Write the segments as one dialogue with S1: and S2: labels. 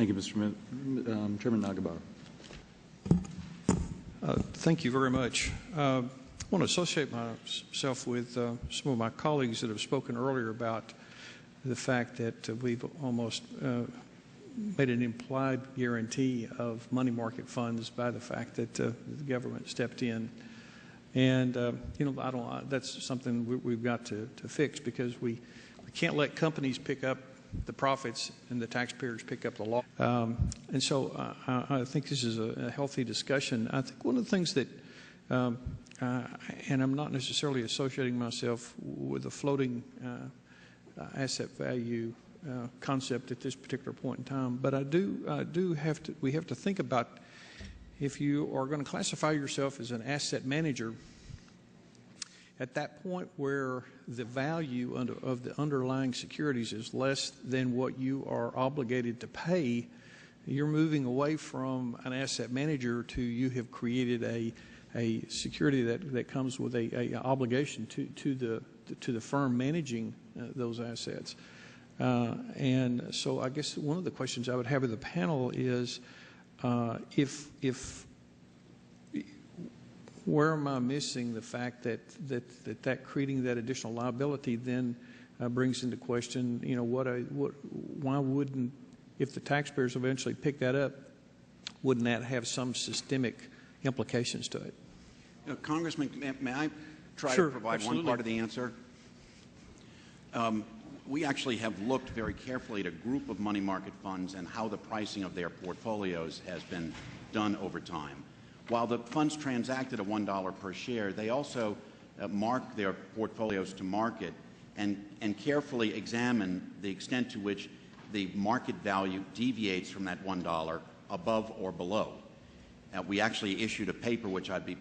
S1: Thank you, Mr. Chairman Neugebauer.
S2: Thank you very much. I want to associate myself with some of my colleagues that have spoken earlier about the fact that we've almost made an implied guarantee of money market funds by the fact that the government stepped in. And, that's something we've got to fix, because we can't let companies pick up the profits and the taxpayers pick up the loss. And so I think this is a healthy discussion. I think one of the things that, and I'm not necessarily associating myself with the floating asset value concept at this particular point in time, but we have to think about, if you are going to classify yourself as an asset manager, at that point where the value of the underlying securities is less than what you are obligated to pay, you're moving away from an asset manager to you have created a security that comes with a obligation to the firm managing those assets. And so I guess one of the questions I would have of the panel is, where am I missing the fact that creating that additional liability then brings into question, why wouldn't, if the taxpayers eventually pick that up, wouldn't that have some systemic implications to it?
S3: Congressman, may I try
S2: Sure,
S3: to provide
S2: absolutely.
S3: one part of the answer? We actually have looked very carefully at a group of money market funds and how the pricing of their portfolios has been done over time. While the funds transacted at $1 per share, they also mark their portfolios to market and carefully examine the extent to which the market value deviates from that $1 above or below. We actually issued a paper, which I'd be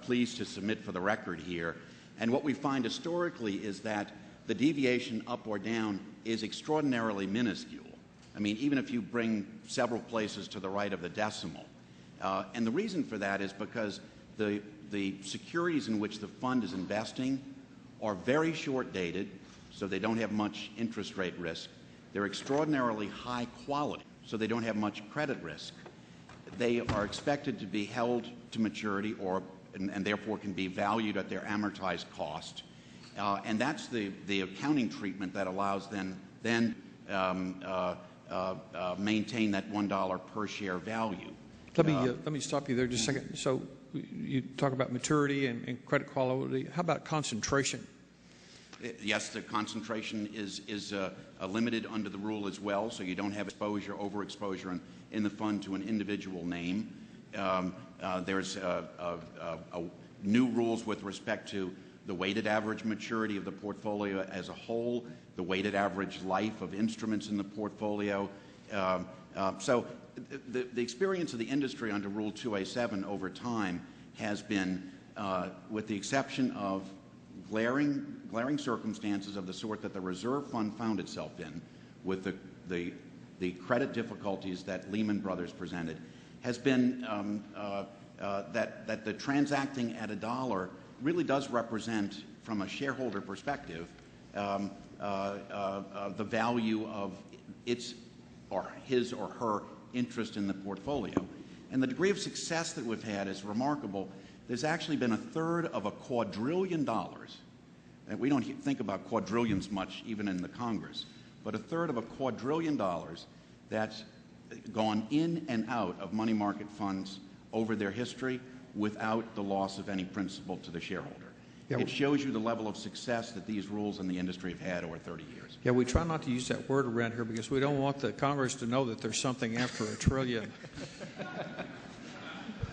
S3: pleased to submit for the record here. And what we find historically is that the deviation up or down is extraordinarily minuscule. I mean, even if you bring several places to the right of the decimal. And the reason for that is because the securities in which the fund is investing are very short-dated, so they don't have much interest rate risk. They're extraordinarily high quality, so they don't have much credit risk. They are expected to be held to maturity and therefore can be valued at their amortized cost. And that's the accounting treatment that allows then maintain that $1 per share value.
S2: Let me stop you there just a second. So you talk about maturity and credit quality. How about concentration?
S3: Yes, the concentration is limited under the rule as well, so you don't have overexposure in the fund to an individual name. There's new rules with respect to the weighted average maturity of the portfolio as a whole, the weighted average life of instruments in the portfolio. So the experience of the industry under Rule 2A7 over time has been, with the exception of glaring circumstances of the sort that the reserve fund found itself in, with the credit difficulties that Lehman Brothers presented, has been that the transacting at $1 really does represent, from a shareholder perspective, the value of his or her interest in the portfolio. And the degree of success that we've had is remarkable. There's actually been $1/3 of $1 quadrillion, and we don't think about quadrillions much even in the Congress, but $1/3 of $1 quadrillion that's gone in and out of money market funds over their history without the loss of any principal to the shareholder. Yeah, it shows you the level of success that these rules in the industry have had over 30 years.
S2: Yeah, we try not to use that word around here because we don't want the Congress to know that there's something after $1 trillion.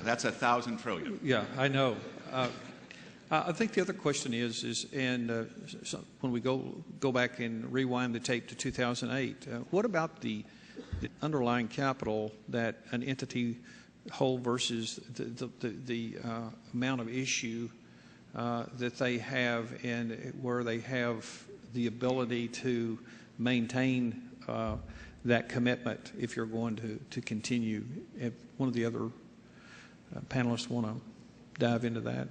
S3: That's 1,000 trillion.
S2: Yeah, I know. I think the other question is when we go back and rewind the tape to 2008, what about the underlying capital that an entity hold versus the amount of issue that they have, and where they have the ability to maintain that commitment if you're going to continue? If one of the other panelists want to dive into that.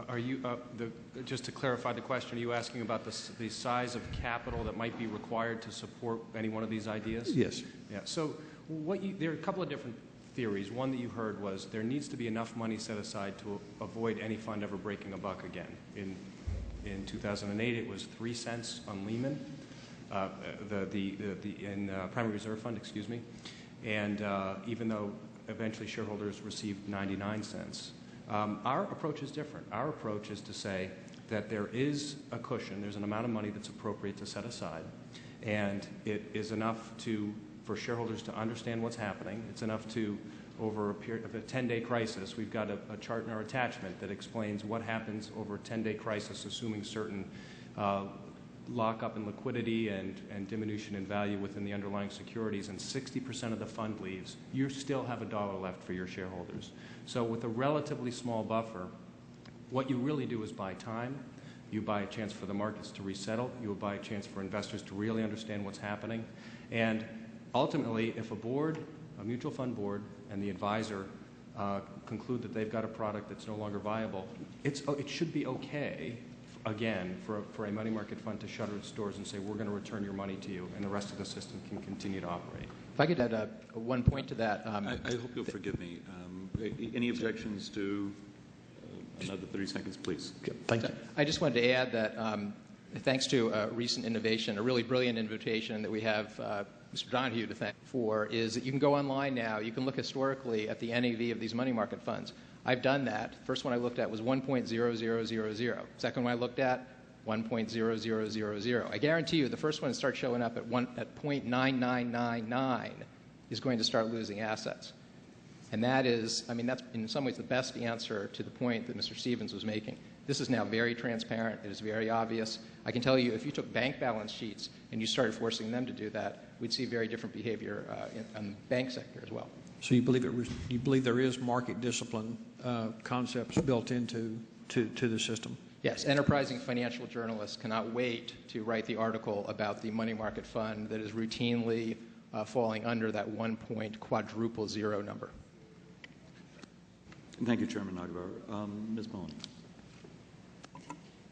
S4: Are you, just to clarify the question, are you asking about the size of capital that might be required to support any one of these ideas?
S2: Yes.
S4: Yeah. So there are a couple of different theories. One that you heard was there needs to be enough money set aside to avoid any fund ever breaking a buck again. In 2008, it was 3 cents on Lehman, in primary reserve fund, excuse me, and even though eventually shareholders received 99 cents. Our approach is different. Our approach is to say that there is a cushion, there's an amount of money that's appropriate to set aside, and it is enough for shareholders to understand what's happening. It's enough to, over a period of a 10-day crisis, we've got a chart in our attachment that explains what happens over a 10-day crisis, assuming certain lockup in liquidity and diminution in value within the underlying securities, and 60% of the fund leaves. You still have $1 left for your shareholders. So with a relatively small buffer, what you really do is buy time. You buy a chance for the markets to resettle. You will buy a chance for investors to really understand what's happening. And ultimately, if a mutual fund board, and the advisor conclude that they've got a product that's no longer viable, it should be okay, again, for a money market fund to shutter its doors and say, we're going to return your money to you, and the rest of the system can continue to operate.
S5: If I could add one point to that.
S1: I hope you'll forgive me. Any objections to another 30 seconds, please?
S2: Thank you.
S5: I just wanted to add that thanks to a recent innovation, a really brilliant invitation that we have Mr. Donahue to thank for, is that you can go online now. You can look historically at the NAV of these money market funds. I've done that. First one I looked at was 1.0000. Second one I looked at, 1.0000. I guarantee you the first one to start showing up at 0.9999 is going to start losing assets. And that is, I mean, that's in some ways the best answer to the point that Mr. Stevens was making. This is now very transparent. It is very obvious. I can tell you if you took bank balance sheets and you started forcing them to do that, we'd see very different behavior in the bank sector as well.
S2: So you believe there is market discipline concepts built into the system?
S5: Yes, enterprising financial journalists cannot wait to write the article about the money market fund that is routinely falling under that 1.00 number.
S1: Thank you, Chairman Neugebauer. Ms. Mullen.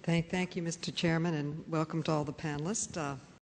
S6: Thank you, Mr. Chairman, and welcome to all the panelists.